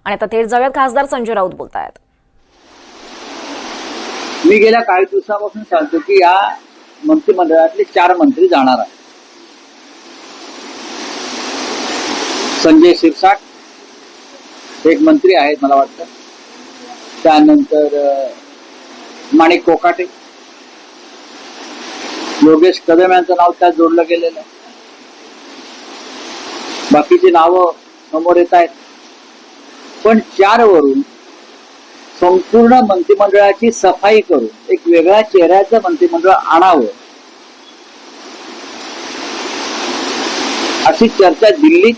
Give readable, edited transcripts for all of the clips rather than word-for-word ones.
आणि आता थेट जाऊयात खासदार संजय राऊत बोलतायत. मी गेल्या काही दिवसापासून सांगतो की या मंत्रिमंडळातले 4 मंत्री जाणार आहेत. संजय शिरसाट एक मंत्री आहेत मला वाटतं, त्यानंतर माणिक कोकाटे, योगेश कदम यांचं नाव त्यात जोडलं गेलेलं आहे. बाकीची नावं समोर येत आहेत, पण 4 वरून संपूर्ण मंत्रिमंडळाची सफाई करून एक वेगळ्या चेहऱ्याचं मंत्रिमंडळ आणावं अशी चर्चा दिल्लीत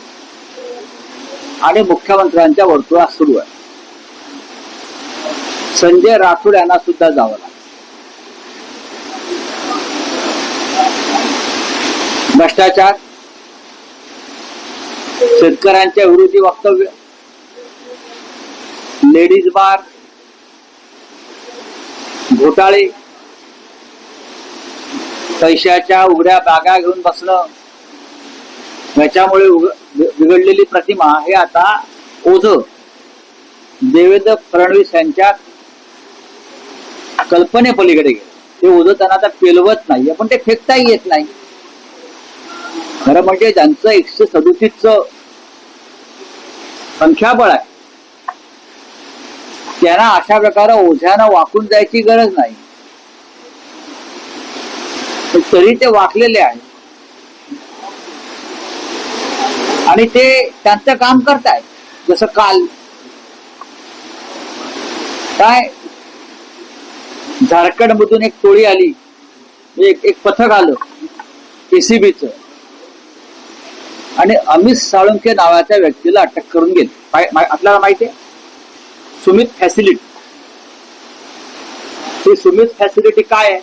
आणि मुख्यमंत्र्यांच्या वर्तुळात सुरू आहे. संजय राठोड यांना सुद्धा जावं लागलं. भ्रष्टाचार, शेतकऱ्यांच्या विरोधी वक्तव्य, लेडीज बार, घोटाळे, पैशाच्या उघड्या बागा घेऊन बसणं, याच्यामुळे बिघडलेली प्रतिमा हे आता ओझं देवेंद्र फडणवीस यांच्या कल्पनेपलीकडे गेलं. ते ओझं त्यांना आता पेलवत नाही, पण ते फेकताही येत नाही. खरं म्हणजे ज्यांचं 137चं संख्याबळ आहे त्यांना अशा प्रकारे ओझ्यानं वाकून जायची गरज नाही, तरी ते वाकलेले आहे आणि ते त्यांचं काम करतायत. जसं काल काय झारखंड मधून एक टोळी आली, एक पथक आलं एसीबीचं, आणि अमित साळुंखे नावाच्या व्यक्तीला अटक करून गेले. आपल्याला माहिती आहे सुमित फॅसिलिटी. ही सुमित फॅसिलिटी काय आहे?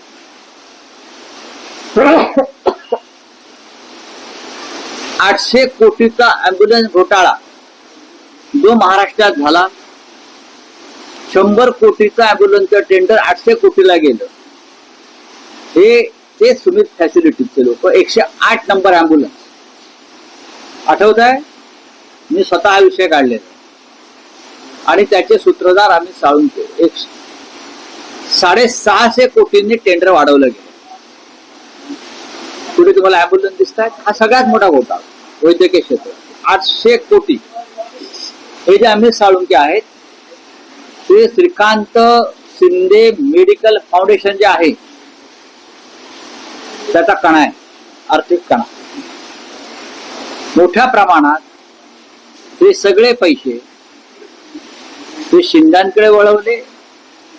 800 कोटीचा अँब्युलन्स घोटाळा जो महाराष्ट्रात झाला. 100 कोटीचा अँब्युलन्सचं टेंडर 800 कोटीला गेलं. हे ते सुमित फॅसिलिटीचे लोक 108 नंबर अँब्युलन्स. आठवत आहे, मी स्वतः हा विषय काढलेला आणि त्याचे सूत्रधार आम्ही साळुंखे. 650 कोटींनी टेंडर वाढवलं गेलं. पुढे तुम्हाला अँब्युलन्स दिसत आहेत. हा सगळ्यात मोठा घोटाळा वैद्यकीय क्षेत्र. 800 कोटी. हे जे अमित साळुंखे आहेत ते श्रीकांत शिंदे मेडिकल फाउंडेशन जे आहे त्याचा कणा आहे, आर्थिक कणा. मोठ्या प्रमाणात हे सगळे पैसे ते शिंदेकडे वळवले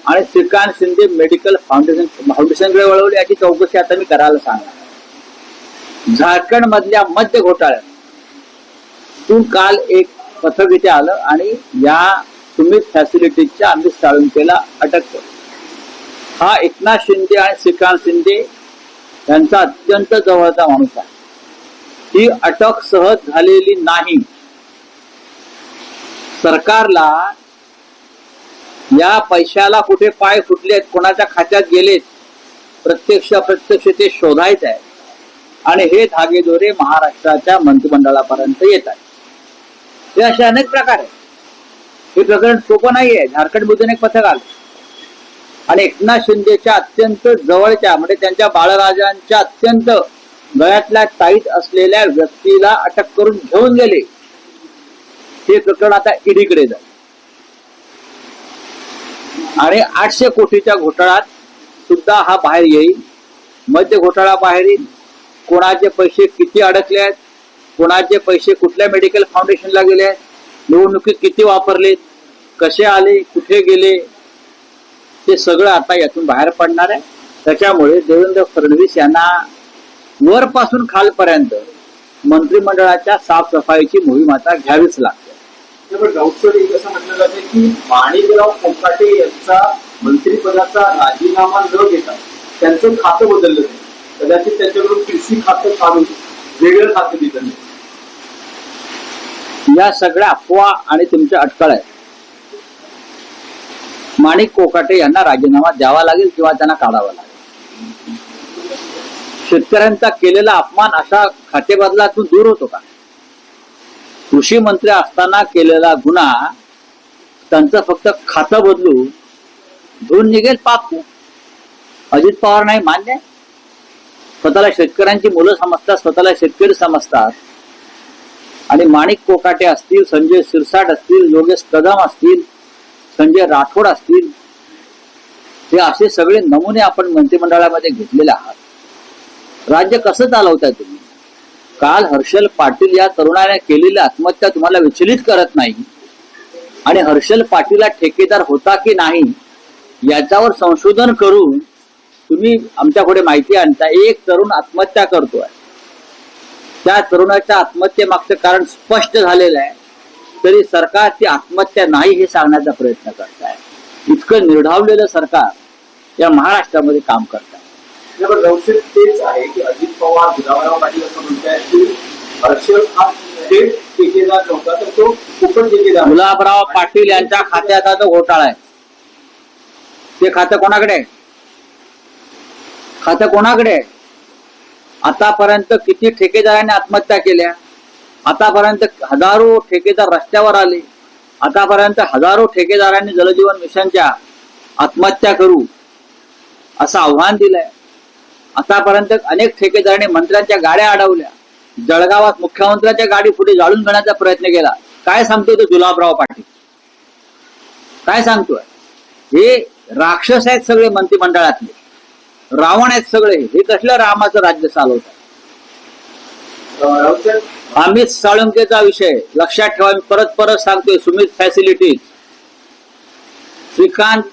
आणि श्रीकांत शिंदे मेडिकल फाउंडेशनकडे वळवले. याची चौकशी आता मी करायला सांगणार. झारखंड मधल्या मध्य घोटाळ्यातून काल एक पथक इथे आलं आणि या सुमित फॅसिलिटीच्या अमित साळुंखेला अटक केली. हा एकनाथ शिंदे आणि श्रीकांत शिंदे यांचा अत्यंत जवळचा माणूस आहे. ही अटक सहज झालेली नाही. सरकारला या पैशाला कुठे पाय फुटलेत, कोणाच्या खात्यात गेलेत, प्रत्यक्ष अप्रत्यक्ष ते शोधायचं आहे आणि हे धागेदोरे महाराष्ट्राच्या मंत्रिमंडळापर्यंत येत आहेत. हे असे अनेक प्रकार आहेत. हे प्रकरण सोपं नाहीये. झारखंड मधून एक पथक आलं आणि एकनाथ शिंदेच्या अत्यंत जवळच्या म्हणजे त्यांच्या बाळराजांच्या अत्यंत गळ्यातल्या टाईट असलेल्या व्यक्तीला अटक करून घेऊन गेले. हे प्रकरण आता ईडीकडे जाईल आणि 800 कोटीच्या घोटाळ्यात सुद्धा हा बाहेर येईल. मध्य घोटाळा बाहेर येईल. कोणाचे पैसे किती अडकले आहेत, कोणाचे पैसे कुठल्या मेडिकल फाउंडेशनला गेले आहेत, निवडणुकीत किती वापरलेत, कसे आले, कुठे गेले, ते सगळं आता यातून बाहेर पडणार आहे. त्याच्यामुळे देवेंद्र फडणवीस यांना वरपासून खालपर्यंत मंत्रिमंडळाच्या साफसफाईची मोहीम आता घ्यावीच लागते. असं म्हटलं जाते की माणिकराव कोकाटे यांचा मंत्रिपदाचा राजीनामा न घेता त्यांचं खातं बदललं नाही. कदाचित त्यांच्याकडून कृषी खातं काढून वेगळं खातं दिलं नाही. या सगळ्या अफवा आणि तुमच्या अटकळ आहेत. माणिक कोकाटे यांना राजीनामा द्यावा लागेल किंवा त्यांना काढावा लागेल. शेतकऱ्यांचा केलेला अपमान अशा खातेबदलातून दूर होतो का? कृषी मंत्री असताना केलेला गुन्हा त्यांचं फक्त खातं बदलून धुवून निघेल पाप. अजित पवार नाही मान्य आहे. स्वतःला शेतकऱ्यांची मुलं समजतात, स्वतःला शेतकरी समजतात. आणि माणिक कोकाटे असतील, संजय शिरसाट असतील, योगेश कदम असतील, संजय राठोड असतील, हे असे सगळे नमुने आपण मंत्रिमंडळामध्ये घेतलेले आहात. राज्य कसं चालवताय तुम्ही? काल हर्षल पाटील या तरुणाने केलेली आत्महत्या तुम्हाला विचलित करत नाही. आणि हर्षल पाटीलला ठेकेदार होता की नाही याच्यावर संशोधन करून तुम्ही आमच्याकडे माहिती आणता. एक तरुण आत्महत्या करतोय, त्या तरुणाच्या आत्महत्येमागचं कारण स्पष्ट झालेलं आहे, तरी सरकार ती आत्महत्या नाही हे सांगण्याचा प्रयत्न करत आहे. इतकं निर्ढावलेलं सरकार या महाराष्ट्रामध्ये काम करत आहे. रवशेठ तेच आहे की अजित पवार, गुलाबराव पाटील असं म्हणतात की हर्षल हा थेट ठेकेदार नव्हता, तर तो उपन ठेकेदार. गुलाबराव पाटील यांच्या खात्याचा तो घोटाळा आहे. ते खातं कोणाकडे आहे? खातं कोणाकडे आहे? आतापर्यंत किती ठेकेदारांनी आत्महत्या केल्या? आतापर्यंत हजारो ठेकेदार रस्त्यावर आले. आतापर्यंत हजारो ठेकेदारांनी जलजीवन मिशनच्या आत्महत्या करू असं आव्हान दिलंय. आतापर्यंत अनेक ठेकेदारांनी मंत्र्यांच्या गाड्या अडवल्या. जळगावात मुख्यमंत्र्यांच्या गाडी पुढे जाळून घेण्याचा प्रयत्न केला. काय सांगतोय तो गुलाबराव पाटील? काय सांगतोय? हे राक्षस आहेत सगळे मंत्रिमंडळातले, रावण आहेत सगळे. हे कसलं रामाचं राज्य चालवत आहे? अमित साळुंकेचा विषय लक्षात ठेवा. मी परत परत सांगतोय. Sumit facilities, Shrikant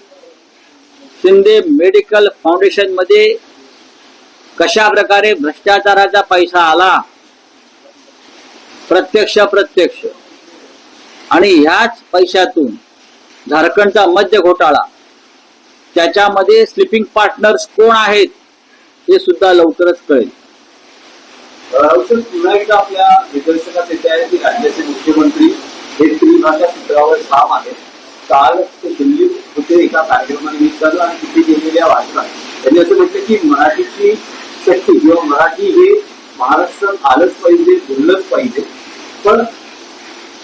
Shinde medical foundation मध्ये कशा प्रकारे भ्रष्टाचाराचा पैसा आला, प्रत्यक्ष आणि ह्याच पैशातून झारखंडचा मद्य घोटाळा, त्याच्यामध्ये स्लिपिंग पार्टनर्स कोण आहेत हे सुद्धा लवकरच कळेल. पुन्हा एकदा आपल्या निदर्शनात येते आहे की राज्याचे मुख्यमंत्री हे त्रिभाषा सूत्रावर ठाम आहेत. काल ते दिल्लीत होते एका कार्यक्रमानिमित्तानं आणि तिथे गेलेल्या भाषणात त्यांनी असं म्हटलं की मराठीची शक्ती किंवा मराठी हे महाराष्ट्रात आलंच पाहिजे, बोललंच पाहिजे, पण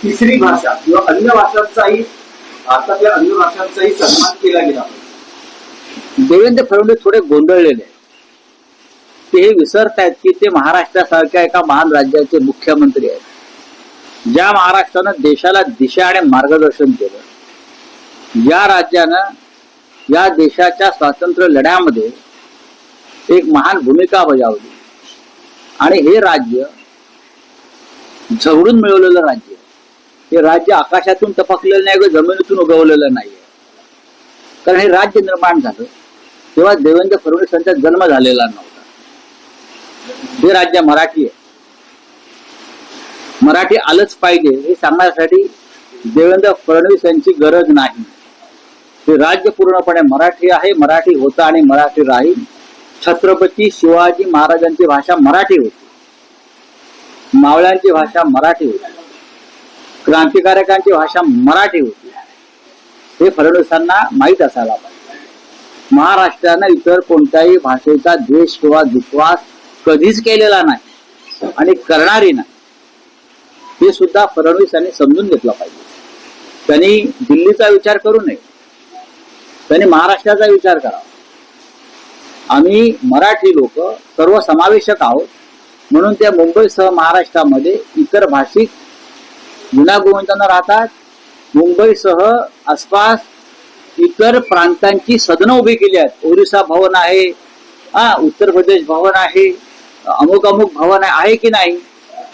तिसरी भाषा किंवा अन्य भाषांचाही, भारतातल्या अन्य भाषांचाही सन्मान केला गेला पाहिजे. देवेंद्र फडणवीस थोडे गोंधळलेले आहेत. ते हे विसरत आहेत की ते महाराष्ट्रासारख्या एका महान राज्याचे मुख्यमंत्री आहेत, ज्या महाराष्ट्रानं देशाला दिशा आणि मार्गदर्शन केलं. या राज्यानं या देशाच्या स्वातंत्र्य लढ्यामध्ये एक महान भूमिका बजावली. आणि हे राज्य झगडून मिळवलेलं राज्य. हे राज्य आकाशातून टपकलेलं नाही किंवा जमिनीतून उगवलेलं नाहीये. कारण हे राज्य निर्माण झालं तेव्हा देवेंद्र फडणवीस यांचा जन्म झालेला नव्हता. हे राज्य मराठी आहे. मराठी आलंच पाहिजे हे सांगण्यासाठी देवेंद्र फडणवीस यांची गरज नाही. हे राज्य पूर्णपणे मराठी आहे, मराठी होता आणि मराठी राहील. छत्रपती शिवाजी महाराजांची भाषा मराठी होती, मावळ्यांची भाषा मराठी होती, क्रांतिकारकांची भाषा मराठी होती. हे फडणवीसांना माहीत असायला पाहिजे. महाराष्ट्रानं इतर कोणत्याही भाषेचा द्वेष किंवा विश्वास कधीच केलेला नाही आणि करणारी नाही. हे सुद्धा फडणवीस यांनी समजून घेतलं पाहिजे. त्यांनी दिल्लीचा विचार करू नये, त्यांनी महाराष्ट्राचा विचार करावा. आम्ही मराठी लोक सर्वसमावेशक आहोत, म्हणून त्या मुंबईसह महाराष्ट्रामध्ये इतर भाषिक गुण्यागोविंदांना राहतात. मुंबईसह आसपास इतर प्रांतांची सदनं उभी केली आहेत. ओरिसा भवन आहे, उत्तर प्रदेश भवन आहे, अमुक अमुक भवन आहे की नाही?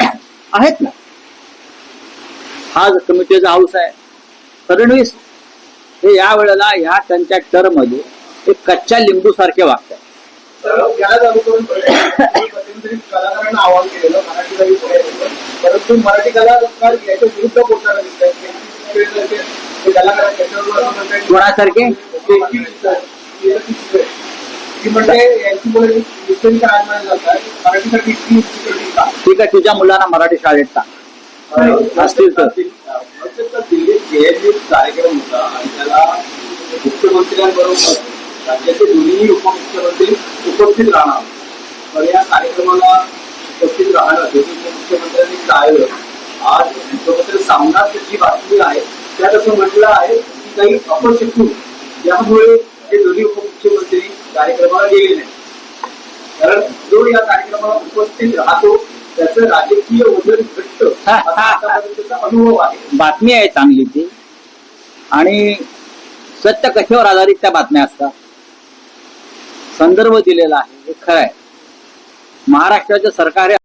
आहेत ना. हा कमिटीचा हाऊस आहे. फडणवीस हे या वेळेला ह्या त्यांच्या टर्म मध्ये एक कच्च्या लिंबू सारखे वागतात. कलाकारांना आवाहन केलेलं मराठी, परंतु मराठी कलाकार याच्या विरुद्ध बोलताना दिसतात. कोणासारखे? ठीक आहे, तुझ्या मुलांना मराठी शाळेत टाक असतील तर. दिल्लीत कार्यक्रम होता आणि त्याला मुख्यमंत्र्यांबरोबर राज्याचे दोन्ही उपमुख्यमंत्री उपस्थित राहणार. तर या कार्यक्रमाला उपस्थित राहणं दोन्ही उपमुख्यमंत्र्यांनी टाळलं. आज मुख्यमंत्री सामनात जी बातमी आहे त्यात असं म्हटलं आहे की काही अपशकून यामुळे हे दोन्ही उपमुख्यमंत्री कार्यक्रमाला गेले नाही. कारण जो या कार्यक्रमाला उपस्थित राहतो त्याचं राजकीय वजन घट्ट असा आतापर्यंतचा अनुभव आहे. बातमी आहे चांगली ती, आणि सत्य कशावर आधारित त्या बातम्या असतात, संदर्भ दिलेला आहे हे खरं आहे. महाराष्ट्राचं सरकार हे